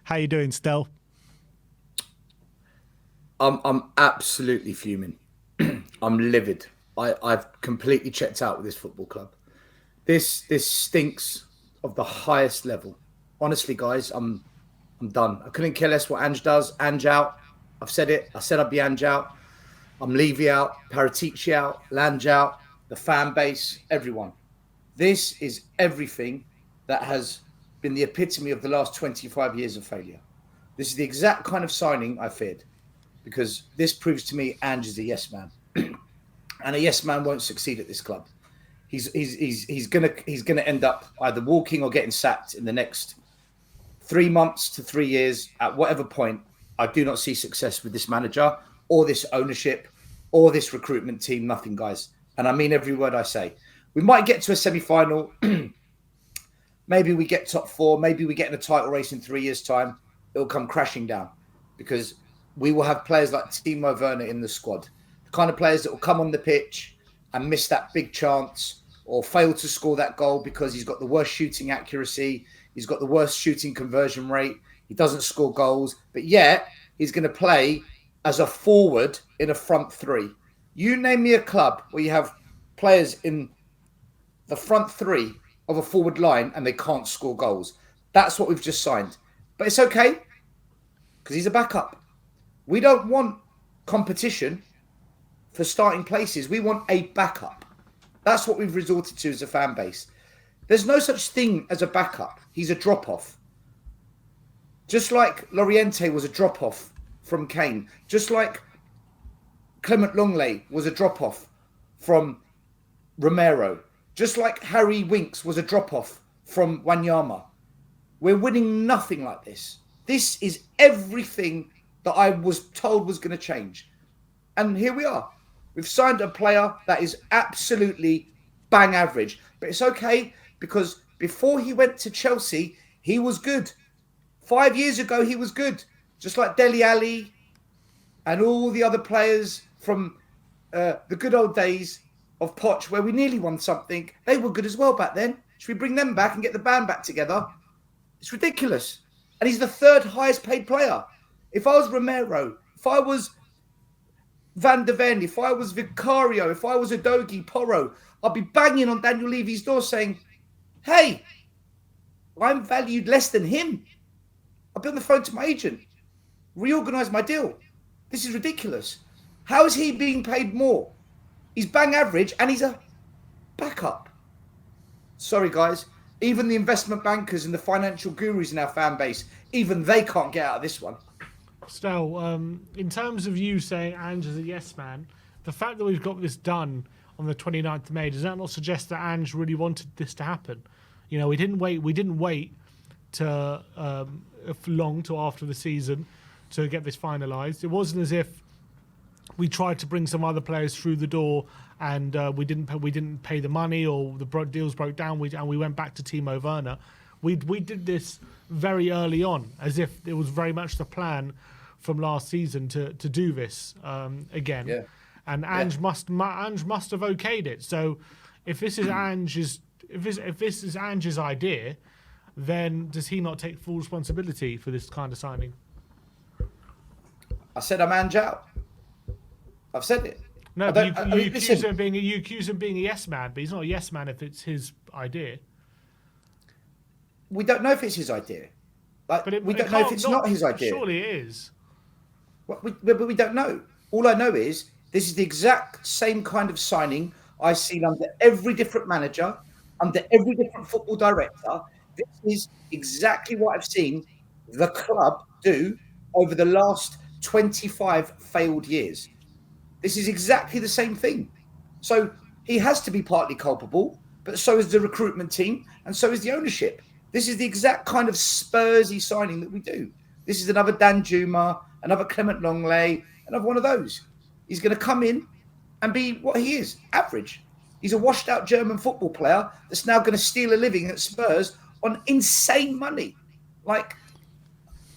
How you doing, Stel? I'm absolutely fuming. I'm livid. I've completely checked out with this football club. This stinks of the highest level. Honestly, guys, I'm done. I couldn't care less what Ange does. Ange out. I've said it. I said I'd be Ange out. I'm Levy out. Paratici out. Lange out. The fan base. Everyone. This is everything that has been the epitome of the last 25 years of failure. This is the exact kind of signing I feared, because this proves to me Ange is a yes man, and a yes man won't succeed at this club. He's gonna end up either walking or getting sacked in the next 3 months to 3 years. At whatever point, I do not see success with this manager or this ownership or this recruitment team. Nothing, guys, and I mean every word I say. We might get to a semi-final. Maybe we get top four. Maybe we get in a title race in 3 years' time. It'll come crashing down because we will have players like Timo Werner in the squad, the kind of players that will come on the pitch and miss that big chance or fail to score that goal because he's got the worst shooting accuracy, he's got the worst shooting conversion rate, he doesn't score goals, but yet he's going to play as a forward in a front three. You name me a club where you have players in the front three of a forward line and they can't score goals. That's what we've just signed. But it's okay because he's a backup. We don't want competition for starting places. We want a backup. That's what we've resorted to as a fan base. There's no such thing as a backup. He's a drop-off. Just like Loriente was a drop-off from Kane. Just like Clement Longley was a drop-off from Romero. Just like Harry Winks was a drop-off from Wanyama. We're winning nothing like this. This is everything that I was told was going to change. And here we are. We've signed a player that is absolutely bang average. But it's okay because before he went to Chelsea, he was good. 5 years ago, he was good. Just like Dele Alli and all the other players from the good old days of Poch, where we nearly won something. They were good as well back then. Should we bring them back and get the band back together? It's ridiculous. And he's the third highest paid player. If I was Romero, if I was Van de Ven, if I was Vicario, if I was Udogie, Porro, I'd be banging on Daniel Levy's door saying, hey, I'm valued less than him. I'll be on the phone to my agent. Reorganize my deal. This is ridiculous. How is he being paid more? He's bang average and he's a backup. Sorry, guys. Even the investment bankers and the financial gurus in our fan base, even they can't get out of this one. Stel, in terms of you saying Ange is a yes man, the fact that we've got this done on the 29th of May, does that not suggest that Ange really wanted this to happen? You know, we didn't wait to long till after the season to get this finalised. It wasn't as if we tried to bring some other players through the door and we didn't pay the money or the deals broke down and we went back to Timo Werner. We did this very early on, as if it was very much the plan from last season to do this again. Yeah. And Ange must have okayed it. So if this is Ange's idea, then does he not take full responsibility for this kind of signing? I said I'm Ange out. I've said it. No, but you accuse him of being a yes man, but he's not a yes man if it's his idea. We don't know if it's his idea. We don't know if it's not his idea. Surely it is. But we don't know. All I know is this is the exact same kind of signing I've seen under every different manager, under every different football director. This is exactly what I've seen the club do over the last 25 failed years. This is exactly the same thing. So he has to be partly culpable, but so is the recruitment team and so is the ownership. This is the exact kind of Spursy signing that we do. This is another Dan Juma, another Clement Longley, another one of those. He's going to come in and be what he is, average. He's a washed-out German football player that's now going to steal a living at Spurs on insane money.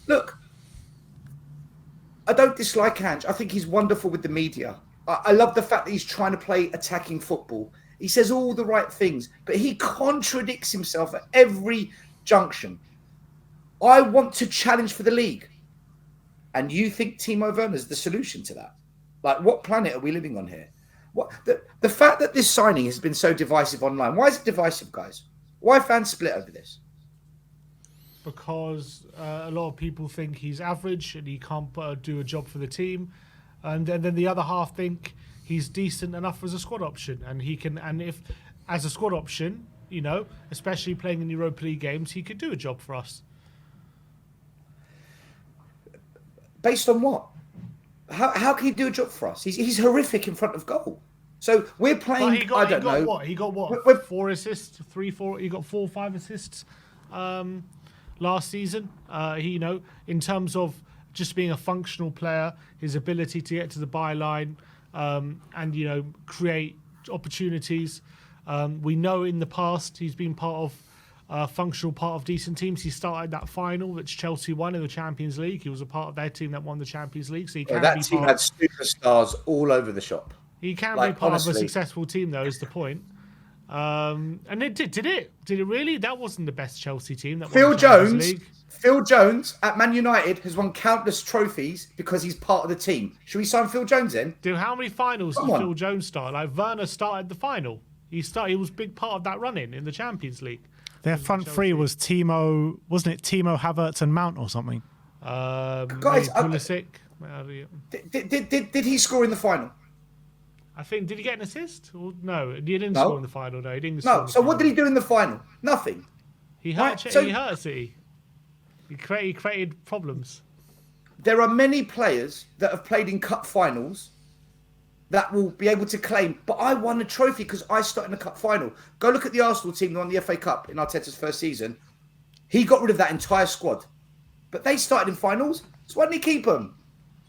Look, I don't dislike Ange. I think he's wonderful with the media. I love the fact that he's trying to play attacking football. He says all the right things, but he contradicts himself at every junction. I want to challenge for the league. And you think Timo Werner is the solution to that? Like, what planet are we living on here? What the fact that this signing has been so divisive online, why is it divisive, guys? Why are fans split over this? Because a lot of people think he's average and he can't do a job for the team, and then the other half think he's decent enough as a squad option, and he can. And if as a squad option, you know, especially playing in Europa League games, he could do a job for us. Based on what? How can he do a job for us? He's horrific in front of goal. So we're playing. He got what? He got what? 4 assists, 4. He got 4 or 5 assists last season. He, in terms of just being a functional player, his ability to get to the byline and create opportunities. We know in the past he's been functional part of decent teams. He started that final which Chelsea won in the Champions League. He was a part of their team that won the Champions League. So he can that team had superstars all over the shop. He can be part of a successful team, though, is the point. And it did it really? That wasn't the best Chelsea team. That Phil Jones at Man United has won countless trophies because he's part of the team. Should we sign Phil Jones in? Dude, how many finals did Phil Jones start? Like, Werner started the final. He was a big part of that run-in in the Champions League. Their front three was Timo, wasn't it? Timo, Havertz, and Mount or something. Guys, Pulisic. Did he score in the final? I think. Did he get an assist? Or, no, he didn't score in the final. No, he didn't. No. So what did he do in the final? Nothing. He hurt. He hurt City. He created problems. There are many players that have played in cup finals that will be able to claim, but I won a trophy because I started in a cup final. Go look at the Arsenal team that won the FA Cup in Arteta's first season. He got rid of that entire squad. But they started in finals, so why didn't he keep them?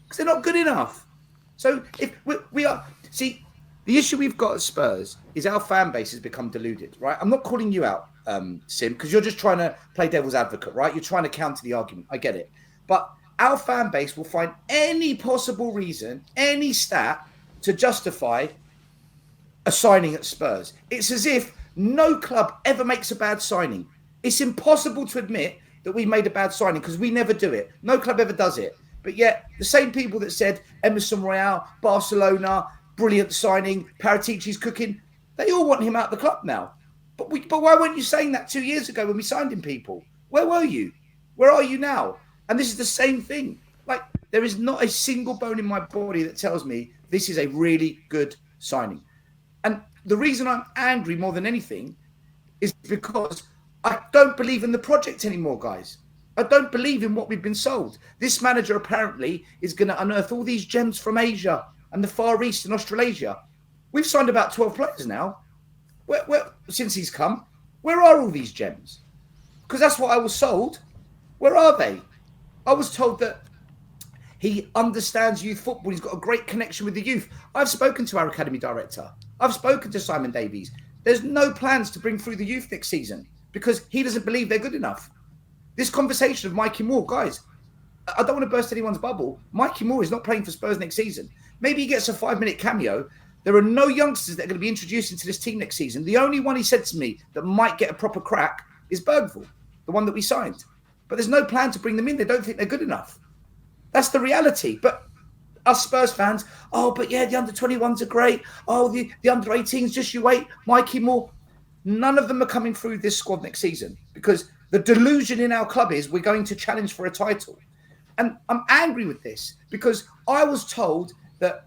Because they're not good enough. So if we are... See, the issue we've got at Spurs is our fan base has become deluded, right? I'm not calling you out, Sim, because you're just trying to play devil's advocate, right? You're trying to counter the argument. I get it. But our fan base will find any possible reason, any stat, to justify a signing at Spurs. It's as if no club ever makes a bad signing. It's impossible to admit that we made a bad signing because we never do it. No club ever does it. But yet, the same people that said Emerson Royal, Barcelona, brilliant signing, Paratici's cooking, they all want him out of the club now. But why weren't you saying that 2 years ago when we signed him, people? Where were you? Where are you now? And this is the same thing. Like, there is not a single bone in my body that tells me this is a really good signing. And the reason I'm angry more than anything is because I don't believe in the project anymore, guys. I don't believe in what we've been sold. This manager apparently is going to unearth all these gems from Asia and the Far East and Australasia. We've signed about 12 players now. Where, since he's come, where are all these gems? Because that's what I was sold. Where are they? I was told that he understands youth football. He's got a great connection with the youth. I've spoken to our academy director. I've spoken to Simon Davies. There's no plans to bring through the youth next season because he doesn't believe they're good enough. This conversation of Mikey Moore, guys, I don't want to burst anyone's bubble. Mikey Moore is not playing for Spurs next season. Maybe he gets a 5-minute cameo. There are no youngsters that are going to be introduced into this team next season. The only one he said to me that might get a proper crack is Bergvall, the one that we signed. But there's no plan to bring them in. They don't think they're good enough. That's the reality. But us Spurs fans, but yeah, the under-21s are great. Oh, the under-18s, just you wait. Mikey Moore. None of them are coming through this squad next season because the delusion in our club is we're going to challenge for a title. And I'm angry with this because I was told that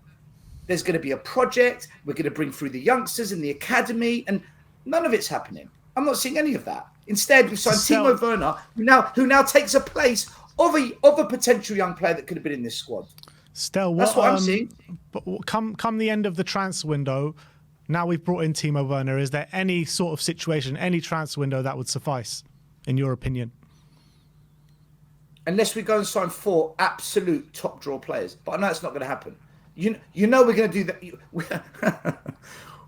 there's going to be a project. We're going to bring through the youngsters in the academy, and none of it's happening. I'm not seeing any of that. Instead, we've signed Timo Werner, who now takes a place of a potential young player that could have been in this squad. That's what I'm seeing. But come the end of the transfer window, now we've brought in Timo Werner. Is there any sort of situation, any transfer window that would suffice, in your opinion? Unless we go and sign 4 absolute top draw players, but I know it's not going to happen. You know we're going to do that.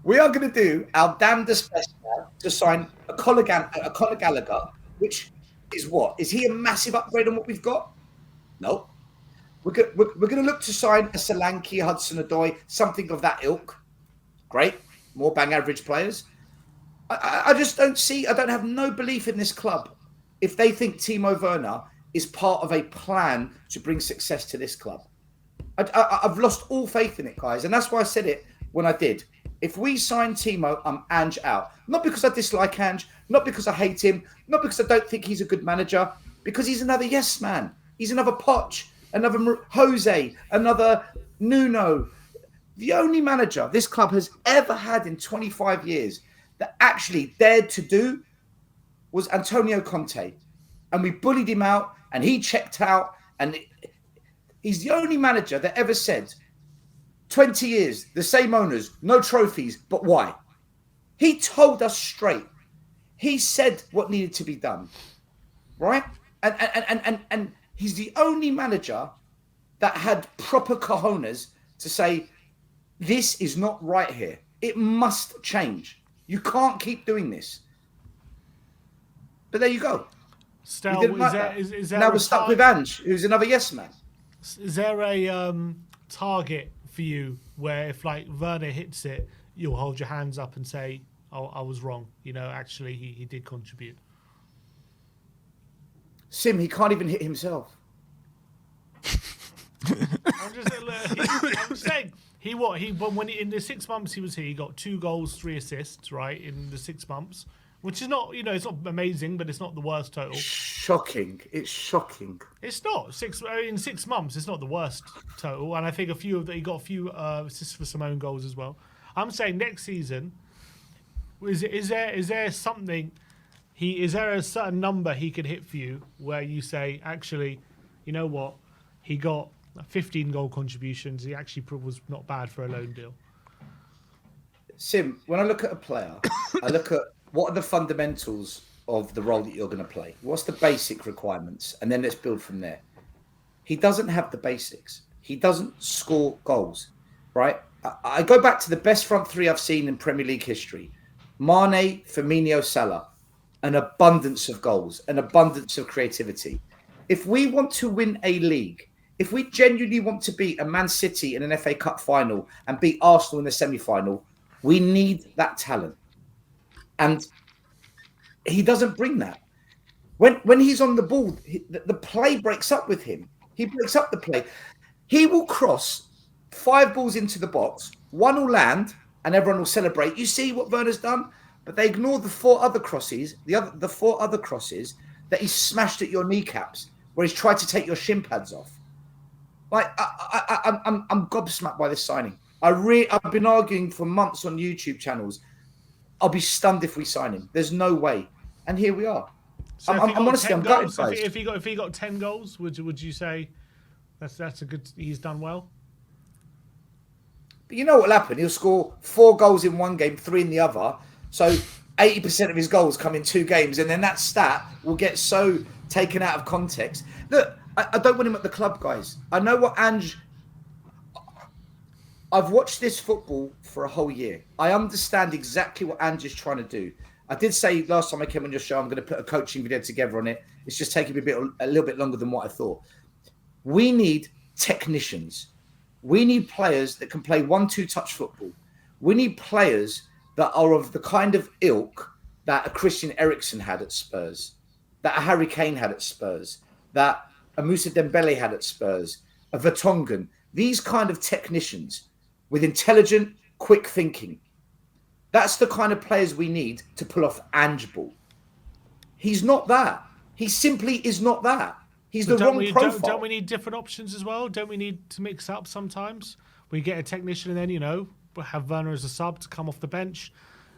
We are going to do our damnedest best now to sign a Conor Gallagher, which is what? Is he a massive upgrade on what we've got? No. We're going to look to sign a Solanke, Hudson-Odoi, something of that ilk. Great. More bang average players. I just don't see, I don't have no belief in this club if they think Timo Werner is part of a plan to bring success to this club. I've lost all faith in it, guys. And that's why I said it when I did. If we sign Timo, I'm Ange out. Not because I dislike Ange, not because I hate him, not because I don't think he's a good manager, because he's another yes man. He's another Poch, another Jose, another Nuno. The only manager this club has ever had in 25 years that actually dared to do was Antonio Conté. And we bullied him out and he checked out. And he's the only manager that ever said, 20 years, the same owners, no trophies, but why? He told us straight. He said what needed to be done, right? And he's the only manager that had proper cojones to say, this is not right here. It must change. You can't keep doing this. But there you go. Still, is there now we're stuck with Ange, who's another yes man. Is there a target for you where if like Werner hits it, you'll hold your hands up and say, "Oh, I was wrong. You know, actually, he did contribute." Sim, he can't even hit himself. I'm saying when in the 6 months he was here, he got 2 goals, 3 assists, right, in the 6 months, which is not, it's not amazing, but it's not the worst total. Shocking! It's shocking. It's not in 6 months. It's not the worst total, and I think he got a few assists for some own goals as well. I'm saying next season, is there something? Is there a certain number he could hit for you where you say, actually, you know what, he got 15 goal contributions. He actually was not bad for a loan deal. Sim, when I look at a player, I look at what are the fundamentals of the role that you're going to play. What's the basic requirements? And then let's build from there. He doesn't have the basics. He doesn't score goals, right? I go back to the best front three I've seen in Premier League history. Mane, Firmino, Salah. An abundance of goals, an abundance of creativity. If we want to win a league, if we genuinely want to beat a Man City in an FA Cup final and beat Arsenal in the semi-final, we need that talent. And he doesn't bring that. When he's on the ball, the play breaks up with him. He breaks up the play. He will cross 5 balls into the box, 1 will land, and everyone will celebrate. You see what Werner's done? But they ignore the 4 other crosses, the 4 other crosses that he smashed at your kneecaps, where he's tried to take your shin pads off. Like I'm gobsmacked by this signing. I've been arguing for months on YouTube channels. I'll be stunned if we sign him. There's no way, and here we are. So I'm honestly, I'm gutted, guys. If he got 10 goals, would you say that's a good? He's done well. But you know what'll happen? He'll score 4 goals in one game, 3 in the other. So 80% of his goals come in 2 games, and then that stat will get so taken out of context. Look, I don't want him at the club, guys. I know what Ange... I've watched this football for a whole year. I understand exactly what Ange is trying to do. I did say last time I came on your show, I'm going to put a coaching video together on it. It's just taking me a little bit longer than what I thought. We need technicians. We need players that can play 1-2 touch football. We need players that are of the kind of ilk that a Christian Eriksen had at Spurs, that a Harry Kane had at Spurs, that a Moussa Dembele had at Spurs, a Vertonghen. These kind of technicians with intelligent, quick thinking. That's the kind of players we need to pull off Ange ball. He's not that. He simply is not that. He's the wrong profile. Don't we need different options as well? Don't we need to mix up sometimes? We get a technician and then, have Werner as a sub to come off the bench.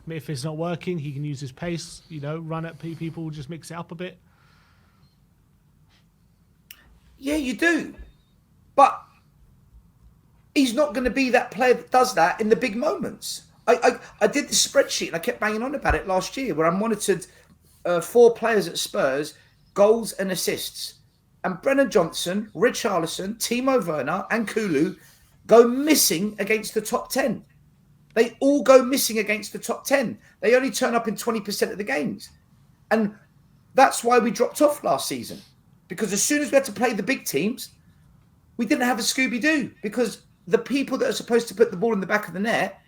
If it's not working, he can use his pace, run at people, just mix it up a bit. Yeah, you do. But he's not going to be that player that does that in the big moments. I did the spreadsheet and I kept banging on about it last year where I monitored 4 players at Spurs, goals and assists. And Brennan Johnson, Richarlison, Timo Werner and Kulu go missing against the top 10. They all go missing against the top 10. They only turn up in 20% of the games. And that's why we dropped off last season. Because as soon as we had to play the big teams, we didn't have a Scooby-Doo. Because the people that are supposed to put the ball in the back of the net,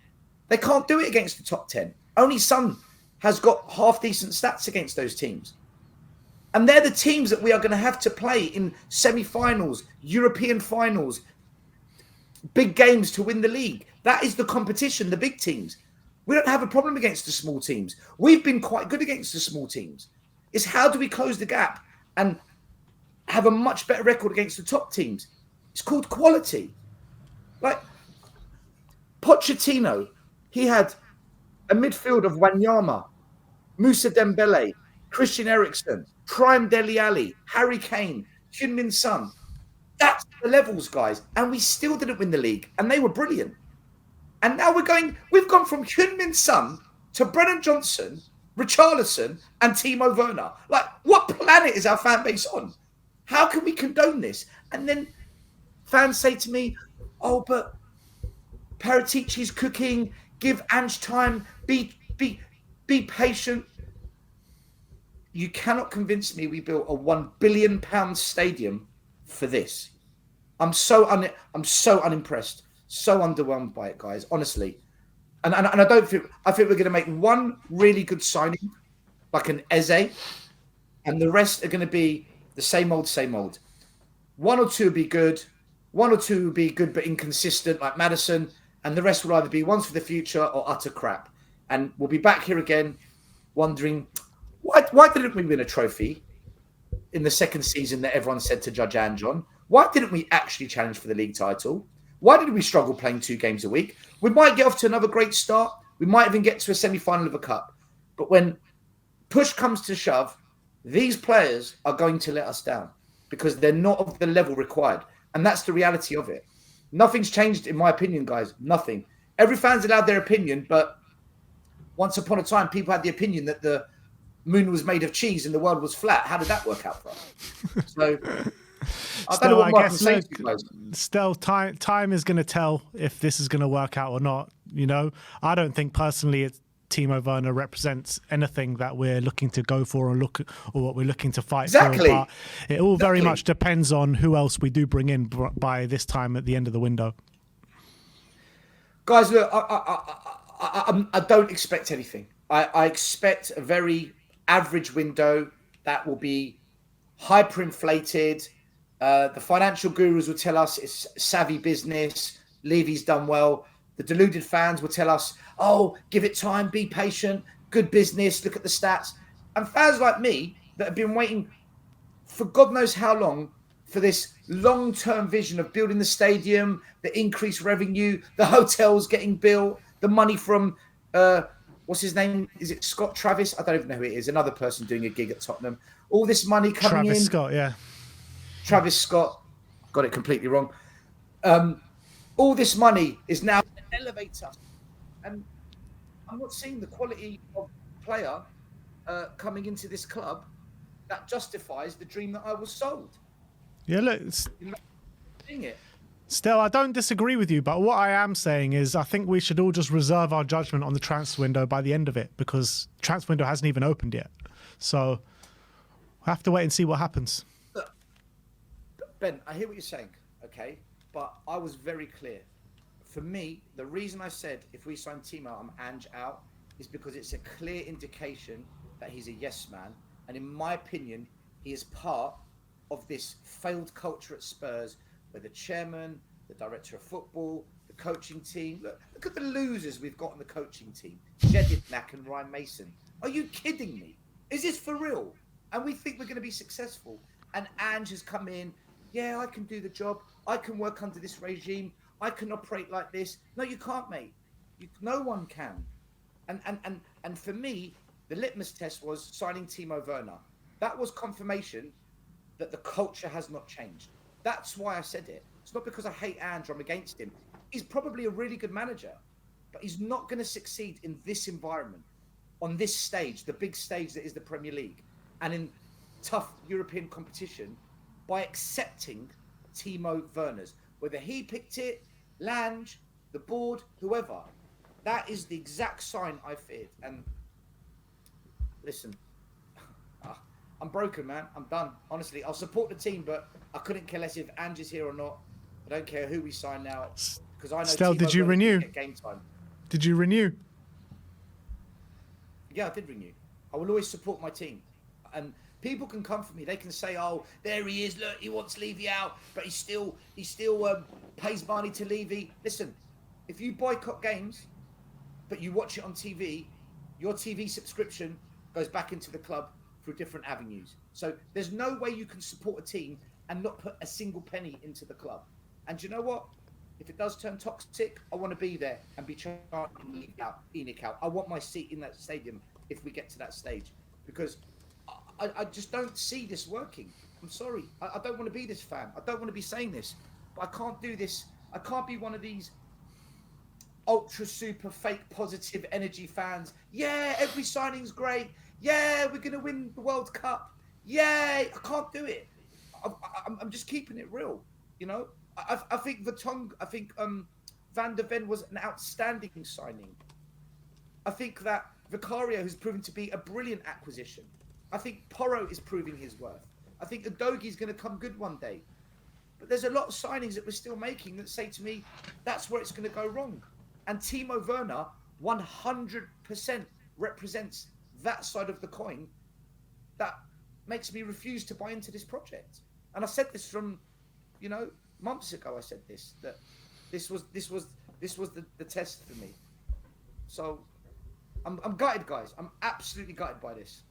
they can't do it against the top 10. Only Son has got half-decent stats against those teams. And they're the teams that we are going to have to play in semi-finals, European finals, big games to win the league. That is the competition, the big teams. We don't have a problem against the small teams. We've been quite good against the small teams. It's how do we close the gap and have a much better record against the top teams? It's called quality. Like Pochettino, he had a midfield of Wanyama, Moussa Dembele, Christian Eriksen, Prime Dele Alli, Harry Kane, Heung-min Son. That's the levels, guys. And we still didn't win the league. And they were brilliant. And now we've gone from Heung-min Son to Brennan Johnson, Richarlison, and Timo Werner. Like, what planet is our fan base on? How can we condone this? And then fans say to me, oh, but Paratici's cooking, give Ange time, be patient. You cannot convince me we built a £1 billion stadium for this. I'm so unimpressed, so underwhelmed by it, guys. Honestly, and I don't think we're going to make one really good signing, like an Eze, and the rest are going to be the same old, same old. One or two will be good, but inconsistent, like Maddison, and the rest will either be ones for the future or utter crap. And we'll be back here again, wondering. Why didn't we win a trophy in the second season that everyone said to judge Ange on? Why didn't we actually challenge for the league title? Why did we struggle playing 2 games a week? We might get off to another great start. We might even get to a semi-final of a cup. But when push comes to shove, these players are going to let us down because they're not of the level required. And that's the reality of it. Nothing's changed, in my opinion, guys. Nothing. Every fan's allowed their opinion, but once upon a time, people had the opinion that the moon was made of cheese and the world was flat. How did that work out for us? So I don't know what more I can say to you guys. Still, time is going to tell if this is going to work out or not. You know, I don't think personally Timo Werner represents anything that we're looking to go for or what we're looking to fight for. But it all very much depends on who else we do bring in by this time at the end of the window. Guys, look, I don't expect anything. I expect a very average window that will be hyperinflated. The financial gurus will tell us it's savvy business. Levy's done well. The deluded fans will tell us, oh, give it time, be patient, good business, look at the stats. And fans like me that have been waiting for God knows how long for this long-term vision of building the stadium, the increased revenue, the hotels getting built, the money from... what's his name? Is it Scott Travis? I don't even know who it is. Another person doing a gig at Tottenham. All this money coming in. Travis Scott, yeah. Travis Scott. Got it completely wrong. All this money is now an elevator. And I'm not seeing the quality of player coming into this club that justifies the dream that I was sold. Yeah, look. Seeing it. Still, I don't disagree with you, but what I am saying is I think we should all just reserve our judgment on the transfer window by the end of it because the transfer window hasn't even opened yet. So we'll have to wait and see what happens. Look, Ben, I hear what you're saying, okay? But I was very clear. For me, the reason I said if we sign Timo, I'm Ange out, is because it's a clear indication that he's a yes man. And in my opinion, he is part of this failed culture at Spurs where the chairman, the director of football, the coaching team, look at the losers we've got on the coaching team. Jedidnak and Ryan Mason. Are you kidding me? Is this for real? And we think we're going to be successful. And Ange has come in. Yeah, I can do the job. I can work under this regime. I can operate like this. No, you can't, mate. No one can. And for me, the litmus test was signing Timo Werner. That was confirmation that the culture has not changed. That's why I said it. It's not because I hate Ange or I'm against him. He's probably a really good manager, but he's not going to succeed in this environment, on this stage, the big stage that is the Premier League, and in tough European competition by accepting Timo Werner's. Whether he picked it, Lange, the board, whoever, that is the exact sign I feared. And listen, I'm broken, man. I'm done. Honestly, I'll support the team, but I couldn't care less if Ange is here or not. I don't care who we sign now because I know. Stel, did you renew? Game time. Did you renew? Yeah, I did renew. I will always support my team, and People can come for me. They can say, "Oh, there he is. Look, he wants Levy out, but he still pays money to Levy." Listen, if you boycott games, but you watch it on TV, your TV subscription goes back into the club through different avenues. So there's no way you can support a team and not put a single penny into the club. And you know what? If it does turn toxic, I want to be there and be chanting Enoch out. I want my seat in that stadium if we get to that stage, because I just don't see this working. I'm sorry. I don't want to be this fan. I don't want to be saying this, but I can't do this. I can't be one of these ultra super fake positive energy fans. Yeah, every signing's great. Yeah, we're going to win the World Cup. Yay. I can't do it. I'm just keeping it real, you know? I think Van der Ven was an outstanding signing. I think that Vicario has proven to be a brilliant acquisition. I think Porro is proving his worth. I think Udogi's going to come good one day. But there's a lot of signings that we're still making that say to me, that's where it's going to go wrong. And Timo Werner 100% represents that side of the coin that makes me refuse to buy into this project. And I said this from, you know, months ago. I said this, that this was the test for me. So I'm gutted, guys. I'm absolutely gutted by this.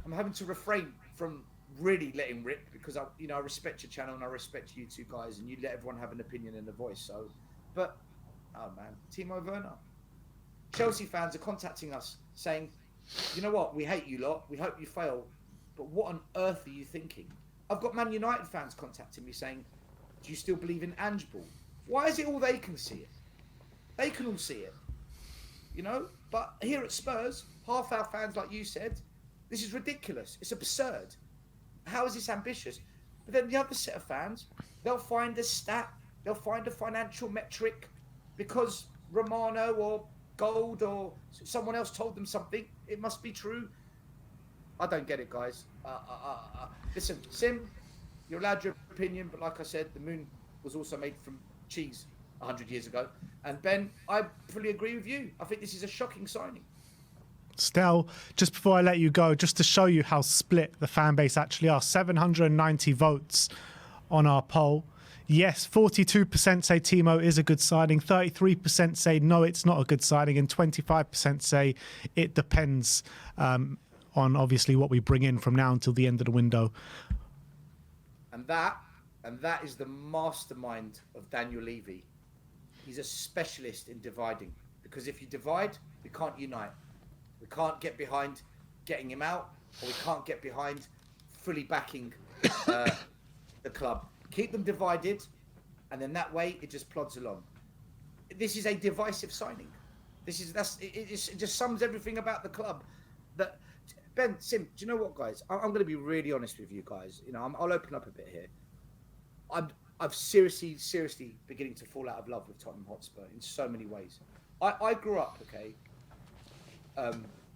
I'm having to refrain from really letting rip, because I respect your channel and I respect you two guys, and you let everyone have an opinion and a voice. So, but oh man, Timo Werner. Chelsea fans are contacting us saying, you know what, we hate you lot, we hope you fail, but what on earth are you thinking? I've got Man United fans contacting me saying, do you still believe in Ange ball? Why is it all they can see it? They can all see it, you know? But here at Spurs, half our fans, like you said, this is ridiculous. It's absurd. How is this ambitious? But then the other set of fans, they'll find a stat, they'll find a financial metric because Romano or Gold or someone else told them something. It must be true. I don't get it, guys. Listen, Sim, you're allowed your opinion, but like I said, the moon was also made from cheese 100 years ago. And Ben, I fully agree with you. I think this is a shocking signing. Stel, just before I let you go, just to show you how split the fan base actually are, 790 votes on our poll. Yes, 42% say Timo is a good signing, 33% say no, it's not a good signing, and 25% say it depends on obviously what we bring in from now until the end of the window. And that is the mastermind of Daniel Levy. He's a specialist in dividing, because if you divide, we can't unite. We can't get behind getting him out, or we can't get behind fully backing the club. Keep them divided, and then that way it just plods along. This is a divisive signing. It just sums everything about the club. That Ben, Sim, do you know what, guys? I'm going to be really honest with you guys. You know, I'll open up a bit here. I've seriously beginning to fall out of love with Tottenham Hotspur in so many ways. I grew up,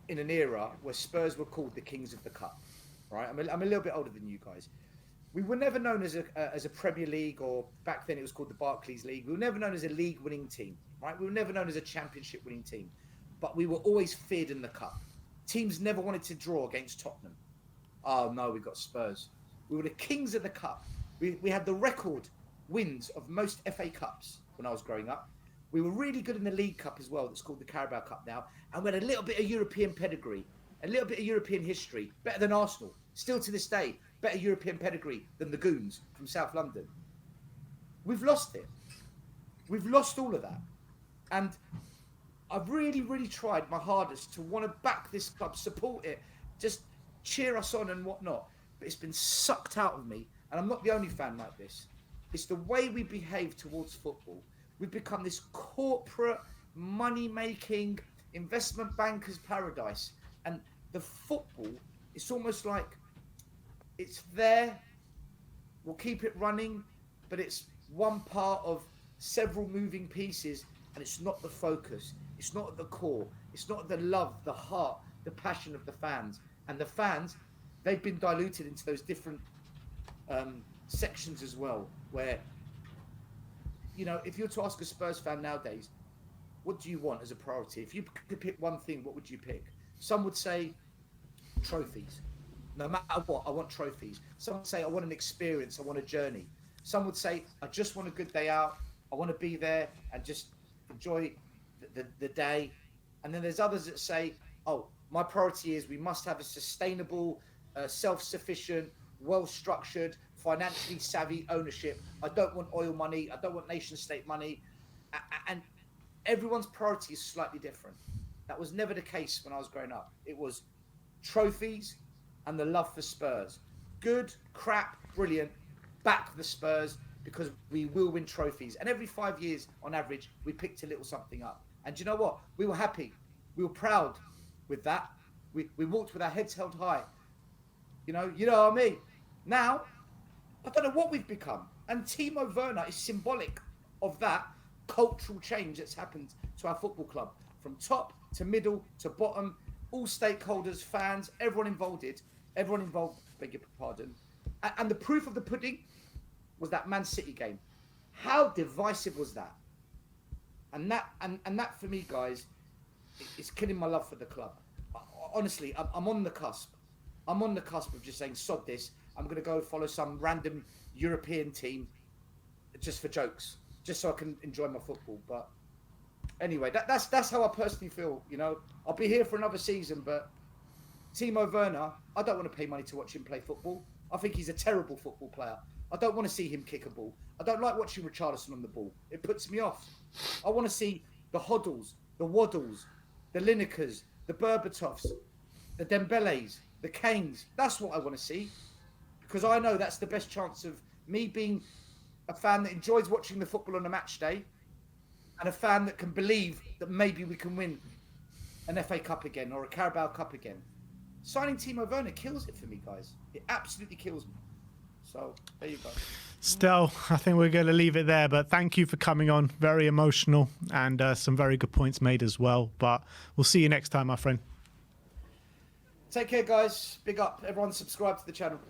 in an era where Spurs were called the Kings of the Cup, right? I'm a little bit older than you guys. We were never known as a Premier League, or back then it was called the Barclays League. We were never known as a league-winning team, right? We were never known as a championship-winning team, but we were always feared in the cup. Teams never wanted to draw against Tottenham. Oh no, we got Spurs. We were the kings of the cup. We had the record wins of most FA Cups when I was growing up. We were really good in the League Cup as well. That's called the Carabao Cup now. And we had a little bit of European pedigree, a little bit of European history, better than Arsenal. Still to this day, better European pedigree than the Goons from South London. We've lost it. We've lost all of that. And I've really tried my hardest to want to back this club, support it, just cheer us on and whatnot. But it's been sucked out of me. And I'm not the only fan like this. It's the way we behave towards football. We've become this corporate, money-making, investment banker's paradise. And the football, it's almost like it's there, we'll keep it running, but it's one part of several moving pieces, and it's not the focus. It's not at the core. It's not the love, the heart, the passion of the fans. And the fans, they've been diluted into those different sections as well, where, you know, if you're to ask a Spurs fan nowadays, what do you want as a priority? If you could pick one thing, what would you pick? Some would say trophies. No matter what, I want trophies. Some would say, I want an experience, I want a journey. Some would say, I just want a good day out. I want to be there and just enjoy the day. And then there's others that say, oh, my priority is we must have a sustainable, self-sufficient, well-structured, financially savvy ownership. I don't want oil money. I don't want nation state money. And everyone's priority is slightly different. That was never the case when I was growing up. It was trophies and the love for Spurs. Good, crap, brilliant. Back the Spurs because we will win trophies. And every 5 years, on average, we picked a little something up. And do you know what? We were happy. We were proud with that. We walked with our heads held high. You know what I mean? Now, I don't know what we've become. And Timo Werner is symbolic of that cultural change that's happened to our football club. From top to middle to bottom, all stakeholders, fans, everyone involved, beg your pardon. And the proof of the pudding was that Man City game. How divisive was that? And that for me, guys, is killing my love for the club. Honestly, I'm on the cusp. I'm on the cusp of just saying, sod this. I'm going to go follow some random European team just for jokes, just so I can enjoy my football. But anyway, that's how I personally feel. You know, I'll be here for another season, but Timo Werner, I don't want to pay money to watch him play football. I think he's a terrible football player. I don't want to see him kick a ball. I don't like watching Richarlison on the ball. It puts me off. I want to see the Hoddles, the Waddles, the Linekers, the Berbatovs, the Dembélés, the Kanes. That's what I want to see. Because I know that's the best chance of me being a fan that enjoys watching the football on a match day and a fan that can believe that maybe we can win an FA Cup again or a Carabao Cup again. Signing Timo Werner kills it for me, guys. It absolutely kills me. So, there you go. Stel, I think we're going to leave it there, but thank you for coming on. Very emotional and some very good points made as well. But we'll see you next time, my friend. Take care, guys. Big up. Everyone subscribe to the channel.